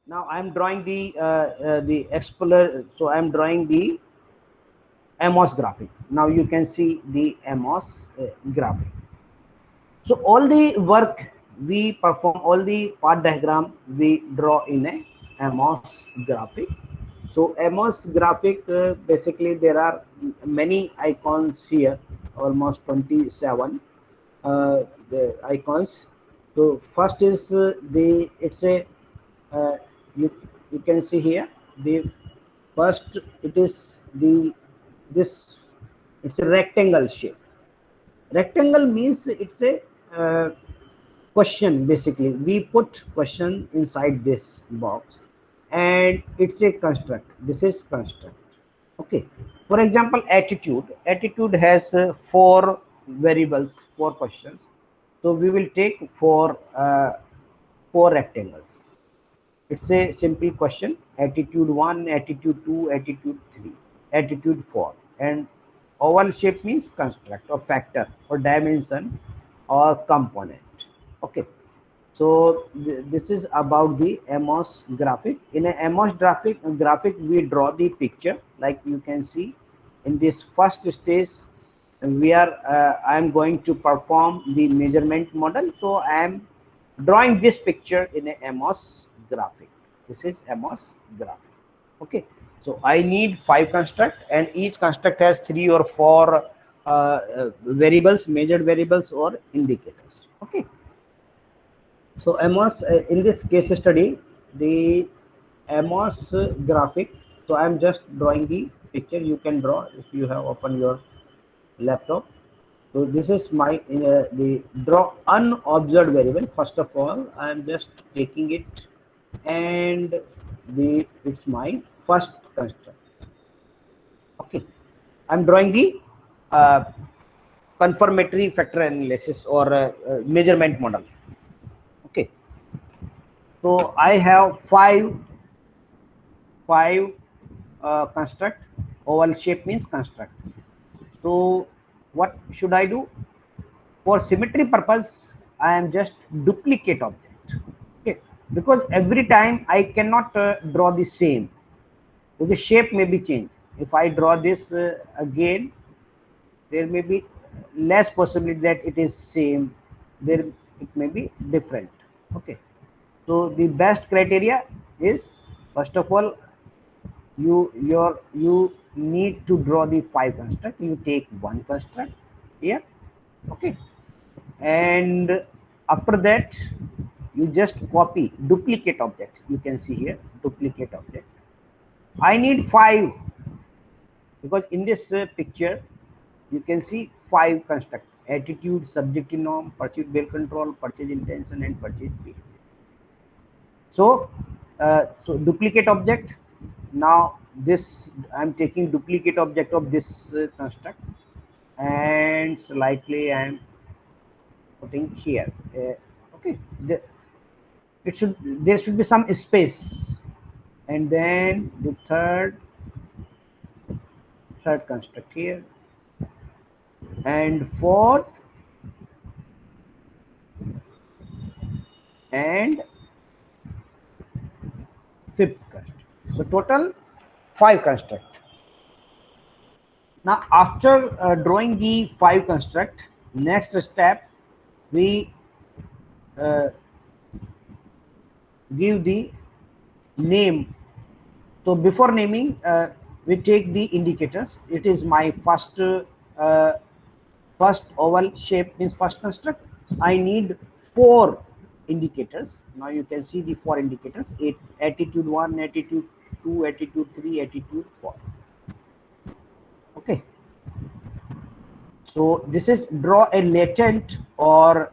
Now I am drawing the Explorer. So I am drawing the Amos graphic. Now you can see the Amos graphic. So all the work we perform, all the part diagram we draw in a Amos graphic. So Amos graphic, basically there are many icons here, almost 27 the icons. So first is the it's a uh, you you can see here the first, it is the this, it's a rectangle shape. Rectangle means it's a question. Basically we put question inside this box, and it's a construct. This is construct. Okay. For example, attitude has four variables, four questions. So we will take four rectangles. It's a simple question: attitude 1, attitude 2, attitude 3, attitude 4. And oval shape means construct or factor or dimension or component. Okay. So this is about the Amos graphic. In a Amos graphic, we draw the picture like you can see in this first stage. We are I am going to perform the measurement model. So I am drawing this picture in a Amos graphic. This is Amos graphic. Okay. So I need five construct, and each construct has three or four variables, measured variables or indicators. Okay. So Amos, in this case study, the Amos graphic. So I am just drawing the picture. You can draw if you have opened your laptop. So this is my the draw unobserved variable. First of all, I am just taking it, and the it's my first construct. Okay, I'm drawing the uh, confirmatory factor analysis or measurement model. Okay, so I have five construct. Oval shape means construct. So what should I do? For symmetry purpose, I am just duplicate object. Okay, because every time I cannot draw the same, so the shape may be changed. If I draw this again, there may be less possibility that it is same. There it may be different. Okay, so the best criteria is, first of all, you need to draw the five construct. You take one construct here. Okay, and after that you just copy duplicate object. You can see here duplicate object. I need five, because in this picture you can see five construct: attitude, subjective norm, pursuit bill control, purchase intention, and purchase fee. So duplicate object. Now this, I'm taking duplicate object of this construct, and slightly I'm putting here. Okay, it should, there should be some space, and then the third construct here, and fourth, and fifth construct. So total five construct. Now after drawing the five construct, next step we uh, give the name. So before naming, we take the indicators. It is my uh, first oval shape means first construct. I need four indicators. Now you can see the four indicators: attitude 1, attitude 2, attitude 3, attitude 4. Okay. So this is draw a latent or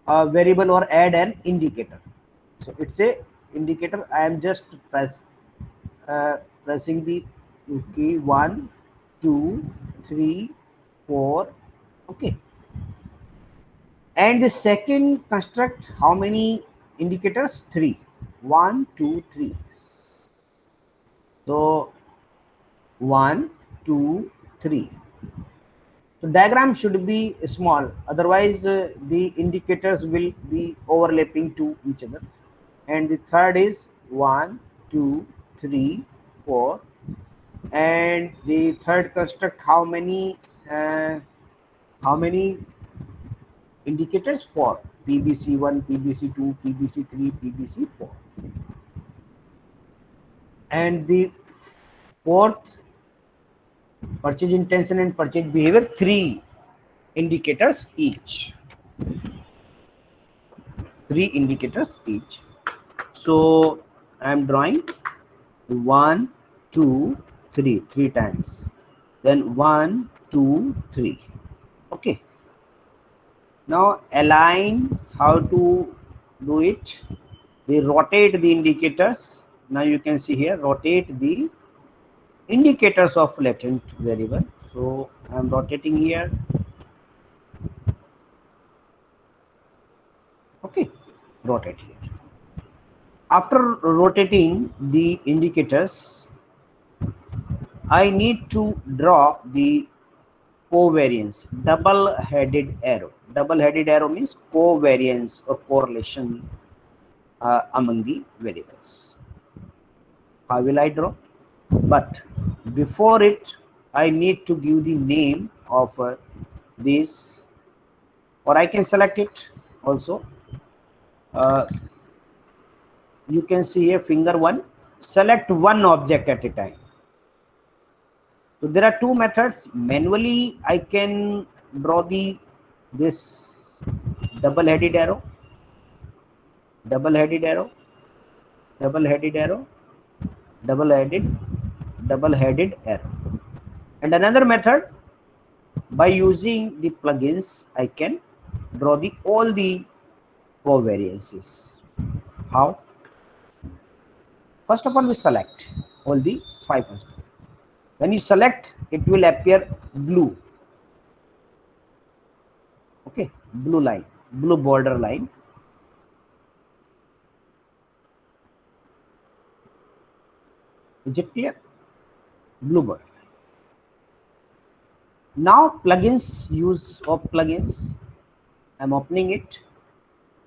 a variable or add an indicator. So it's a indicator. I am just pressing the key 1, 2, 3, 4. Okay. And the second construct, how many indicators? 3. 1, 2, 3. So 1, 2, 3. So diagram should be small, otherwise the indicators will be overlapping to each other. And the third is 1, 2, 3, 4. And the third construct, how many indicators? 4. PBC1, PBC2, PBC3, PBC4. And the fourth, purchase intention and purchase behavior, 3 indicators each. 3 indicators each. So I am drawing 1, 2, 3, 3 times. Then 1, 2, 3. Okay. Now align, how to do it? We rotate the indicators. Now you can see here, rotate the indicators of latent variable. So I am rotating here. Okay, rotate here. After rotating the indicators, I need to draw the covariance, double-headed arrow. Double-headed arrow means covariance or correlation among the variables. How will I draw? But before it, I need to give the name of this, or I can select it also. You can see here finger 1, select one object at a time. So there are 2 methods. Manually I can draw this double-headed arrow, double-headed arrow, double-headed arrow, double-headed arrow. And another method, by using the plugins, I can draw all the covariances. How? First of all, we select all the 5 constants. When you select, it will appear blue. Okay, blue line, blue border line. Is it clear? Blue border line. Now plugins, use of plugins. I'm opening it.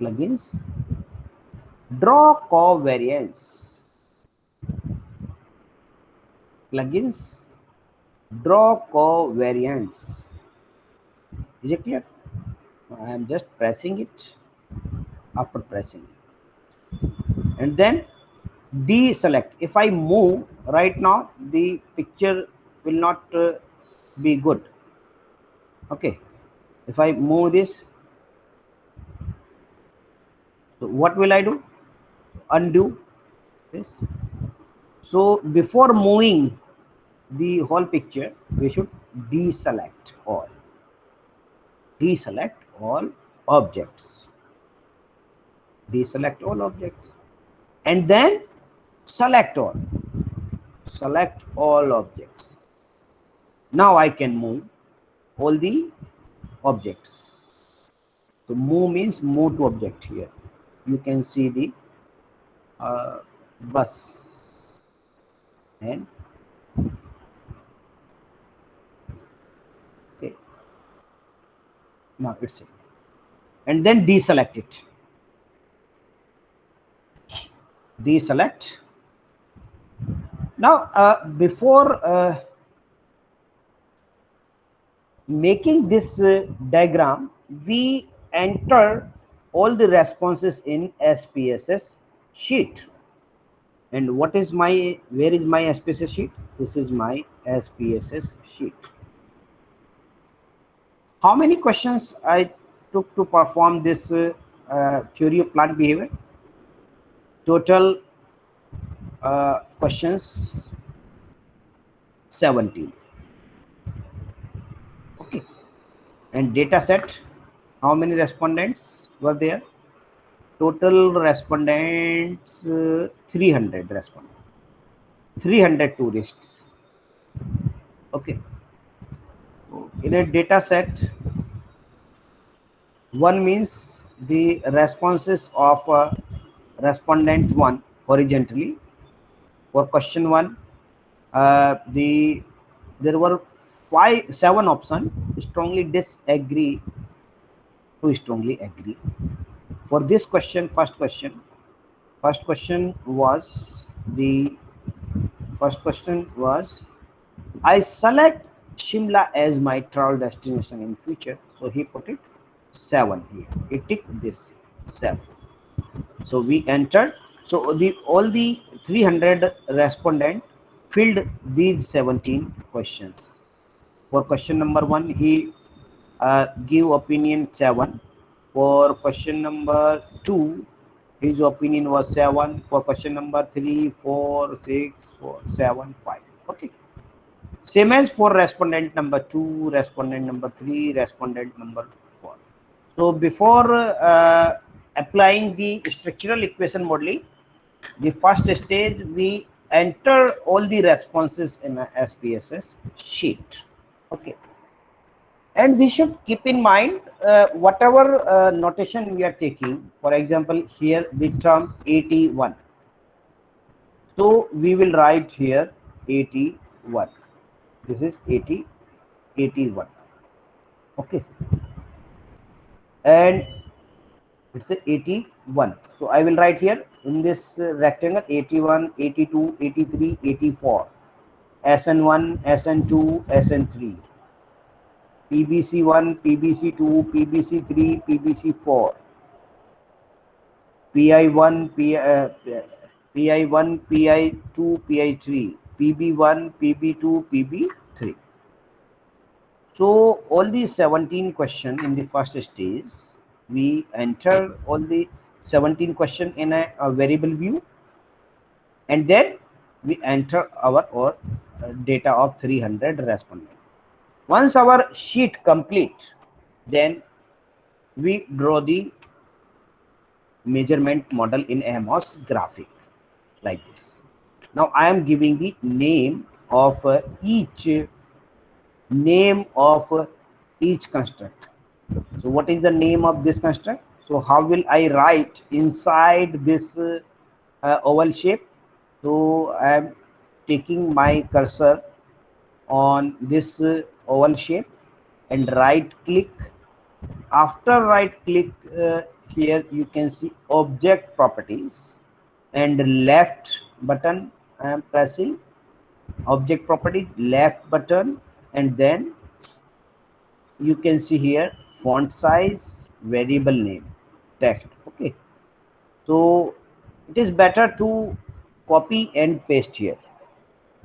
Plugins. Draw covariance. Plugins. Draw covariance. Is it clear? I am just pressing it. After pressing it, and then deselect. If I move right now, the picture will not be good. Okay, if I move this, so what will I do? Undo this. So before moving the whole picture, we should deselect all. Deselect all objects. Deselect all objects. And then select all. Select all objects. Now I can move all the objects. So move means move to object here. You can see the bus and okay. Now it's it. And then deselect it. Deselect. Now before making this diagram, we enter all the responses in SPSS sheet. And what is my, where is my SPSS sheet? This is my SPSS sheet. How many questions I took to perform this theory of plant behavior? Total questions 17. Okay. And data set, how many respondents were there? Total respondents 300 respondents, 300 tourists. Okay. In a data set, 1 means the responses of respondent 1 horizontally. For question 1, there were 7 options. Strongly disagree to strongly agree. For this question, first question, first question was the first question was I select Shimla as my travel destination in future. So he put it 7 here. He ticked this 7. So we entered. So the all the 300 respondent filled these 17 questions. For question number 1, he give opinion 7. For question number 2, his opinion was 7. For question number 3, 4, 6, 4, 7, 5. Okay. Same as for respondent number 2, respondent number 3, respondent number 4. So before applying the structural equation modeling, the first stage we enter all the responses in a SPSS sheet. Okay. And we should keep in mind whatever notation we are taking. For example, here the term 81. So we will write here 81. This is 81. Okay. And it's a 81. So I will write here in this rectangle 81, 82, 83, 84. SN1, SN2, SN3. PBC1, PBC2, PBC3, PBC4. PI1, PI1, PI2, PI3, PB1, PB2, PB3. So all these 17 questions in the first stage, we enter all the 17 questions in a variable view, and then we enter our data of 300 respondents. Once our sheet complete, then we draw the measurement model in AMOS graphic like this. Now I am giving the name of each construct. So what is the name of this construct? So how will I write inside this oval shape? So I am taking my cursor on this oval shape and right click. After right click, here you can see object properties, and left button I am pressing object properties, left button, and then you can see here font size, variable name, text. Okay. So it is better to copy and paste here,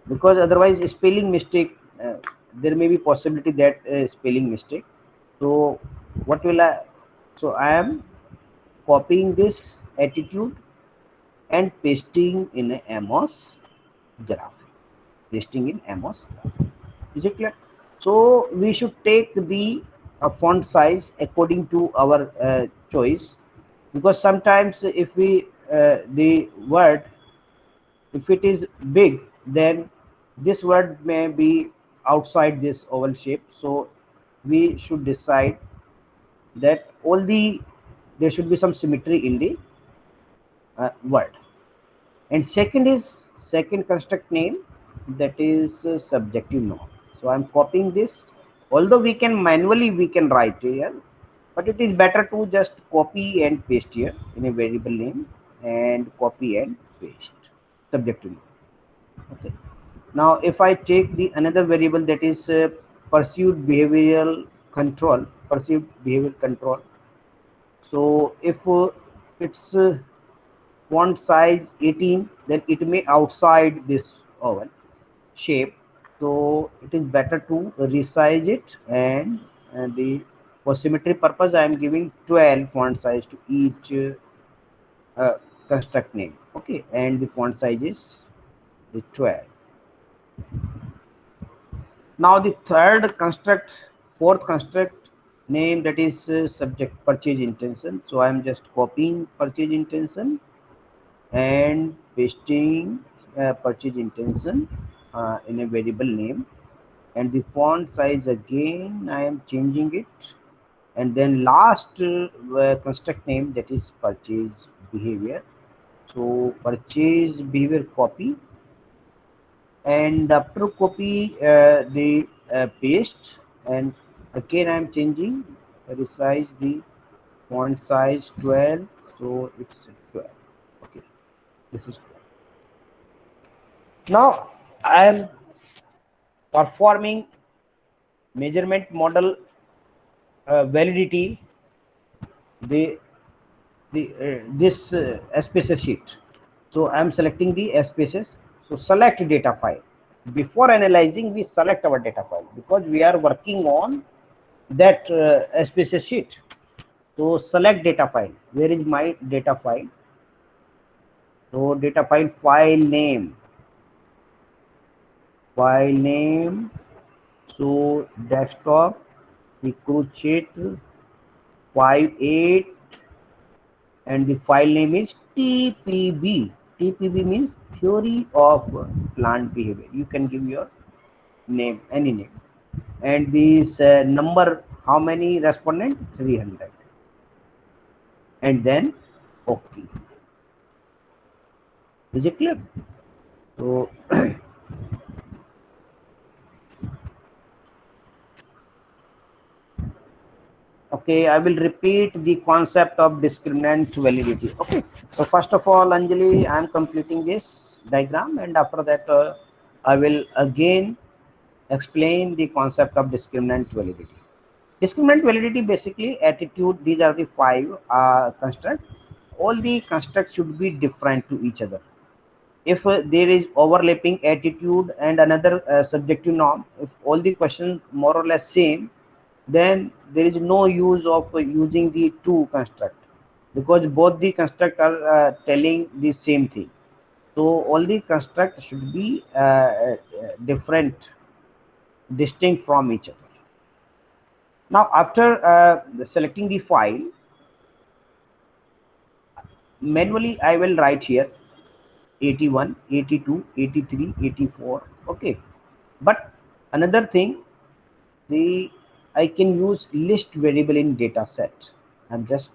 because otherwise spelling mistake, there may be possibility that spelling mistake. So what will I, so I am copying this attitude and pasting in a AMOS graph, pasting in AMOS graph. Is it clear? So we should take the font size according to our choice, because sometimes if we the word, if it is big, then this word may be outside this oval shape. So we should decide that all the, there should be some symmetry in the word. And second is second construct name, that is subjective norm. So I'm copying this, although we can manually we can write here, but it is better to just copy and paste here in a variable name, and copy and paste subjective norm. Okay. Now if I take the another variable, that is perceived behavioral control, perceived behavioral control. So if it's font size 18, then it may outside this oval shape. So it is better to resize it, and the, for symmetry purpose I am giving 12 font size to each construct name. Okay, and the font size is the 12. Now the third construct, fourth construct name, that is subject purchase intention. So I am just copying purchase intention and pasting purchase intention in a variable name, and the font size again I am changing it, and then last construct name, that is purchase behavior. So purchase behavior copy, and after copy the paste, and again I am changing, resize the font size 12, so it's 12. Okay. This is now I am performing measurement model validity the this SPSS sheet. So I am selecting the SPSS. So select data file. Before analyzing, we select our data file because we are working on that SPSS sheet. So select data file. Where is my data file? So data file name. File name. So desktop Kurukshetra 58 and the file name is TPB. TPB means theory of plant behavior. You can give your name, any name. And this number, how many respondent? 300. And then OK. Is it clear? So okay, I will repeat the concept of discriminant validity. Okay, so first of all, Anjali, I am completing this diagram, and after that I will again explain the concept of discriminant validity. Discriminant validity, basically attitude, these are the five constructs. All the constructs should be different to each other. If there is overlapping attitude and another subjective norm, if all the questions more or less same, then there is no use of using the two construct, because both the construct are telling the same thing. So all the constructs should be different, distinct from each other. Now after selecting the file, manually I will write here 81, 82, 83, 84. Okay, but another thing, the I can use list variable in data set. I'm just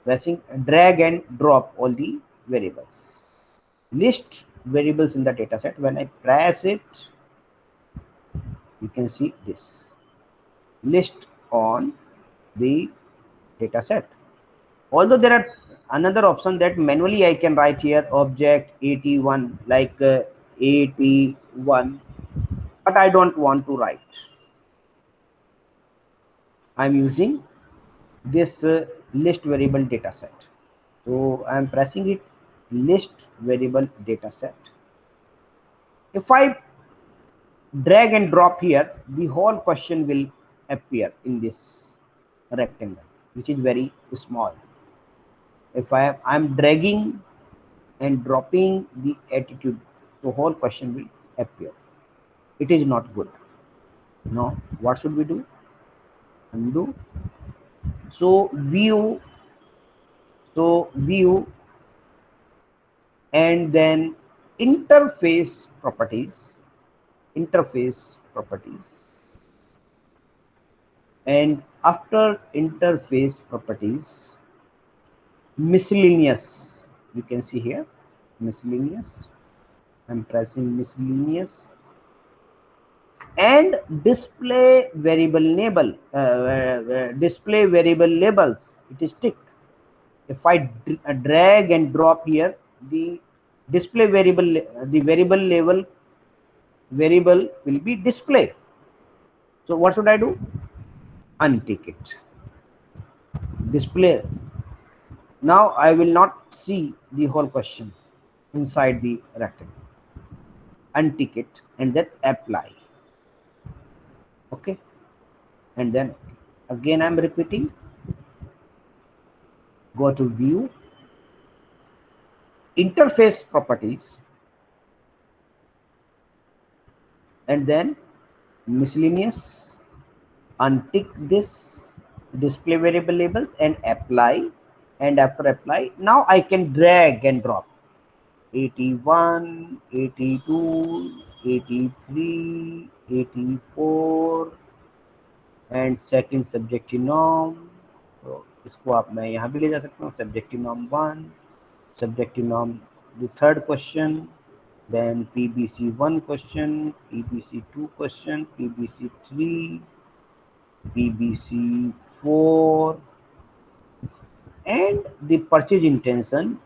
pressing drag and drop all the variables. List variables in the data set. When I press it, you can see this list on the data set. Although there are another option that manually I can write here object 81 like 81, but I don't want to write. I'm using this list variable data set. So I am pressing it list variable data set. If I drag and drop here, the whole question will appear in this rectangle, which is very small. If I'm dragging and dropping the attitude, the whole question will appear. It is not good. Now what should we do? Undo. So view and then interface properties, and after interface properties, miscellaneous, you can see here miscellaneous. I'm pressing miscellaneous and display variable label, display variable labels. It is tick. If I drag and drop here, the display variable, the variable label variable will be display. So what should I do? Untick it. Display. Now I will not see the whole question inside the rectangle. Untick it and then apply. Okay, and then again I'm repeating. Go to view, interface properties, and then miscellaneous. Untick this display variable labels and apply. And after apply, now I can drag and drop 81, 82, 83, 84 and second subjective norm. तो इसको आप मैं यहाँ भी ले जा सकता हूँ. Subjective norm 1, subjective norm the third question, then PBC 1 question, PBC 2 question, PBC 3, PBC 4, and the purchase intention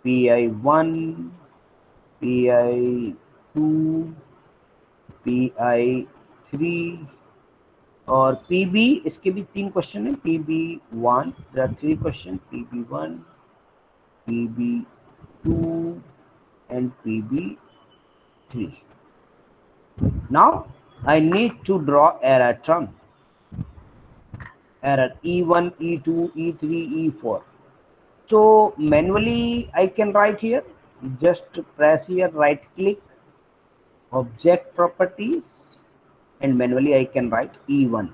PI1, PI2, PI3 और PB, इसके भी 3 क्वेश्चन है। PB1, there are 3 questions, PB1, PB2 and PB3. Now I need to draw error term, error E1, E2, E3, E4. So manually I can write here, just press here, right click, object properties, and manually I can write E1,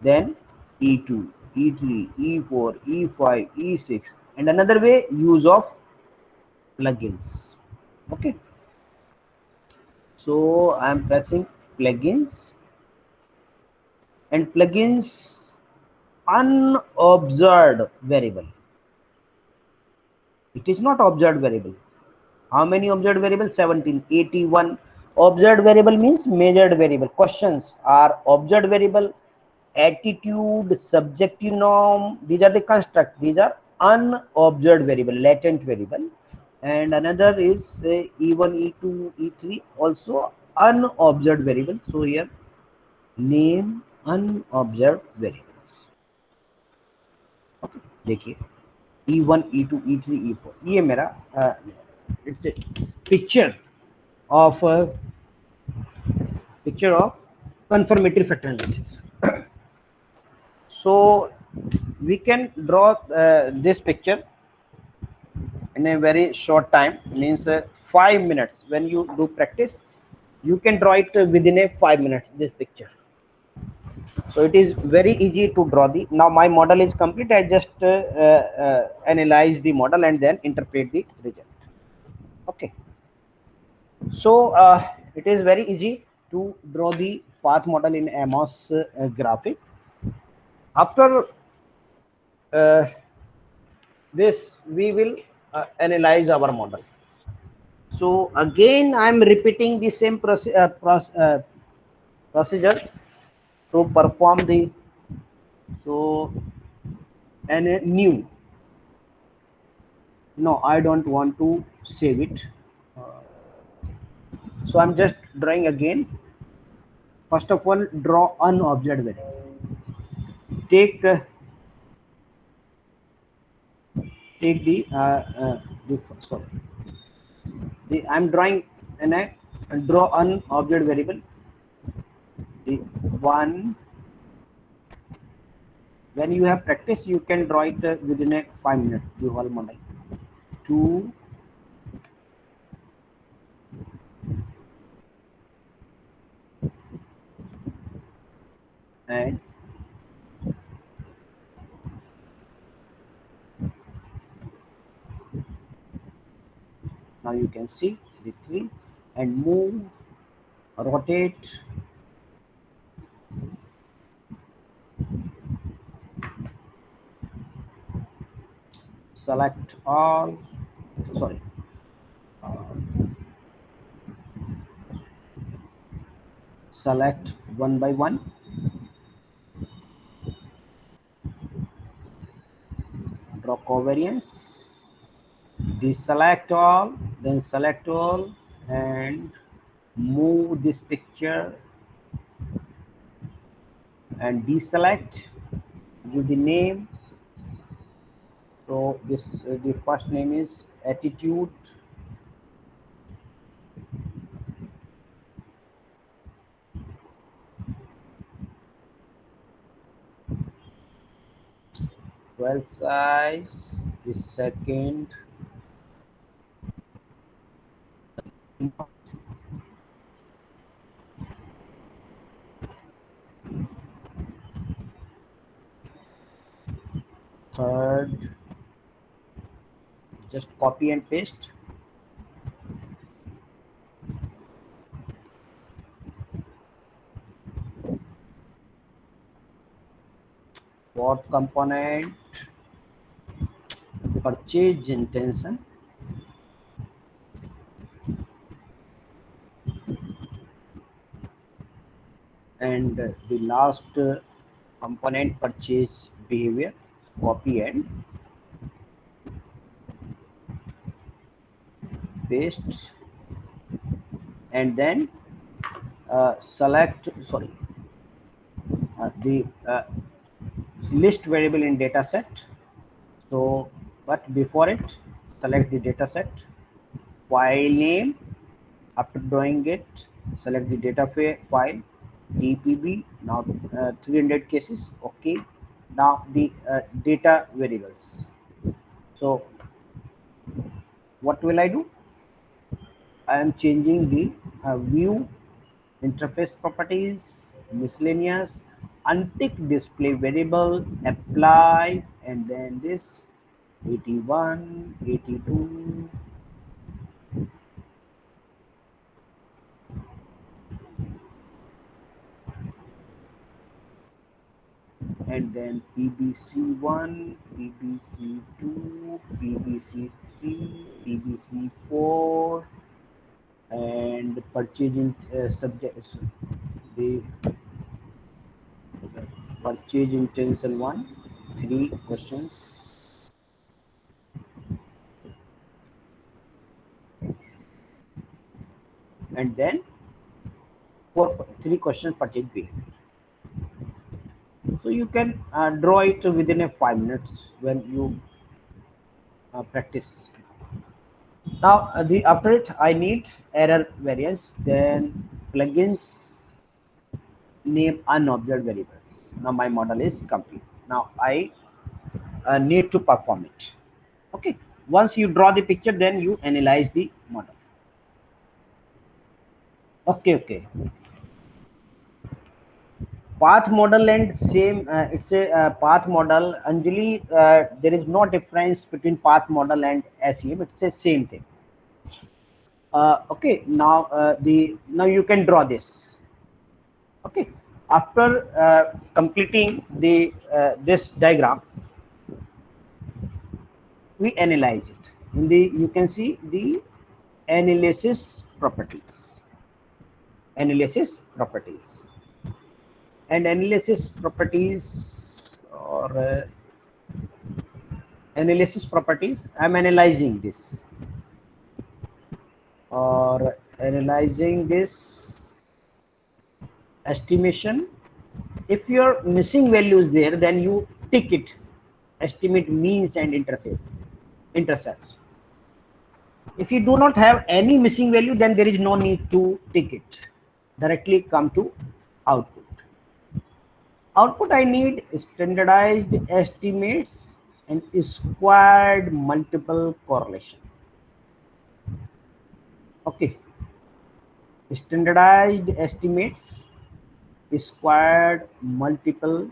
then E2, E3, E4, E5, E6, and another way, use of plugins. Okay, so I am pressing plugins, and plugins unobserved variable. It is not observed variable. How many observed variables? 17. 81. Observed variable means measured variable. Questions are observed variable, attitude, subjective norm. These are the construct. These are unobserved variable, latent variable. And another is E1, E2, E3, also unobserved variable. So here name unobserved variables. Okay, देखिए E1, E2, E3, E4, ये मेरा it's a picture of confirmatory factor analysis. So we can draw this picture in a very short time, means 5 minutes. When you do practice, you can draw it within a 5 minutes, this picture. So it is very easy to draw the. Now my model is complete. I just analyze the model and then interpret the result. Okay, so it is very easy to draw the path model in Amos graphic. After this, we will analyze our model. So again I am repeating the same procedure to perform the, so, and a new, no, I don't want to save it. So I'm just drawing again. First of all, draw unobserved variable. Take the sorry, I'm drawing and draw unobserved variable. The one, when you have practice, you can draw it within a 5 minutes, the whole model. 2, and now you can see the 3, and move, rotate, select all, sorry, select one by one, draw covariance, deselect all, then select all, and move this picture and deselect, give the name. So this the first name is attitude, size, the second, third, just copy and paste. Fourth component, purchase intention. And the last component, purchase behavior, copy and paste, and then select, sorry, the list variable in data set. So, but before it, select the data set, file name. After drawing it, select the data file, dpb. Now 300 cases. Okay. Now the data variables. So what will I do? I am changing the view interface properties, miscellaneous, untick display variable, apply, and then this 81, 82, and then PBC1, PBC2, PBC3, PBC4, and purchasing subjects, the purchase intention one, 3 questions, and then 3 questions purchase behavior. So you can draw it within a 5 minutes when you practice. Now the after it I need error variance, then plugins name unobserved variables. Now my model is complete. Now I need to perform it. Okay. Once you draw the picture, then you analyze the model. Okay. Path model and same, it's a path model. Anjali, there is no difference between path model and SEM. It's the same thing. Okay. Now now you can draw this. Okay. After completing the this diagram, we analyze it. In the you can see the analysis properties. Analysis properties. And analysis properties, or analysis properties, I'm analyzing this, or analyzing this estimation. If your missing value is there, then you tick it, estimate means and intercepts. If you do not have any missing value, then there is no need to tick it. Directly come to output. Output, I need standardized estimates and squared multiple correlation. Okay. Standardized estimates, squared multiple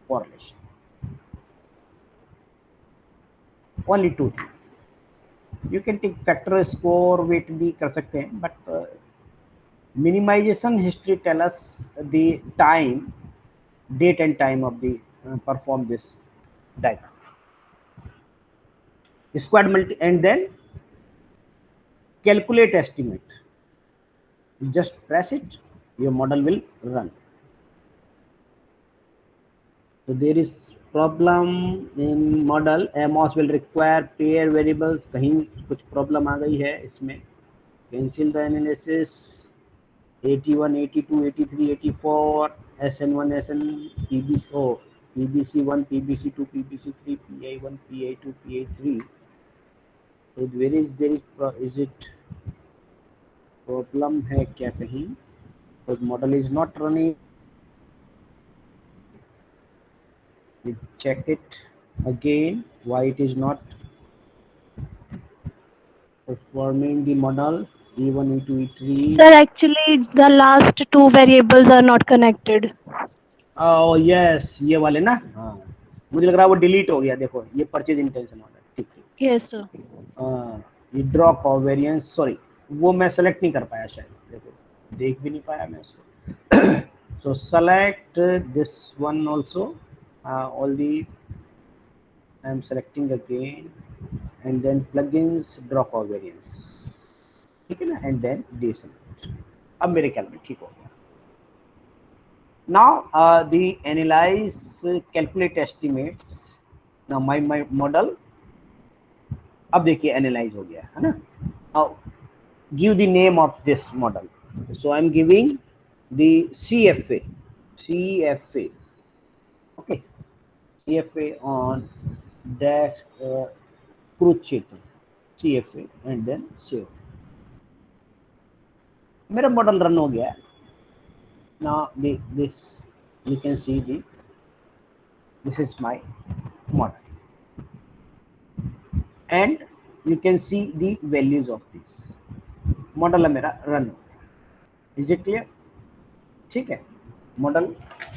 correlation. Only 2 things. You can take factor score, weight भी कर सकते हैं, but minimization history tell us the time, date and time of the perform this diagram. Squared multi, and then calculate estimate. You just press it, your model will run. So there is problem in model. AMOS will require pair variables. कहीं कुछ problem आ गई है इसमें. Cancel the analysis. 81, 82, 83, 84, SN1, SN, PBC1, PBC2, PBC3, PI1, PI2, PI3. So is it problem है क्या कहीं? Because model is not running. We check it again why it is not performing the model. E1, E2, E3. Sir, actually the last two variables are not connected. Oh yes, ये वाले ना. हाँ, मुझे लग रहा है वो डिलीट हो गया. देखो ये परचेज इंटेंशन ऑर्डर. ठीक. Yes sir. ये ड्रॉप और वेरिएंस, सॉरी वो मैं सेलेक्ट नहीं कर पाया शायद. देखो देख भी नहीं पाया मैं इसको. So select this one also. All the I am selecting again, and then plugins drop or variance. ठीक है ना, and then deselect. अब मेरे ख्याल में ठीक हो गया. Now the analyze calculate estimates. Now my model अब देखिए एनालाइज हो गया है ना. Now give the name of this model. So I'm giving the CFA. Okay, CFA on dash Kurukshetra, CFA, and then save. मेरा मॉडल रन हो गया. Now this you can see this is my model, and you can see the values of this model है मेरा run हो गया. Is it clear? ठीक है, model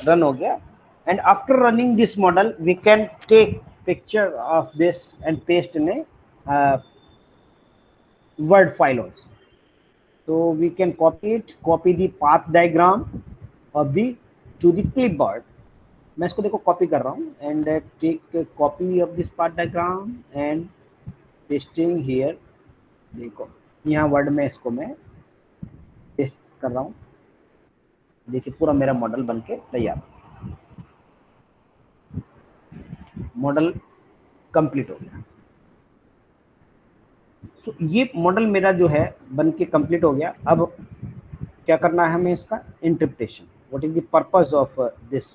run हो गया. And after running this model we can take picture of this and paste in a word file also. So we can copy the path diagram of the to the clipboard. मैं इसको देखो copy कर रहा हूँ and take a copy of this path diagram and pasting here. देखो यहाँ word में इसको मैं पेस्ट कर रहा हूँ. देखिए पूरा मेरा मॉडल बनके तैयार, मॉडल कंप्लीट हो गया. तो ये मॉडल मेरा जो है बनके कंप्लीट हो गया. अब क्या करना है हमें इसका interpretation. What is the purpose of this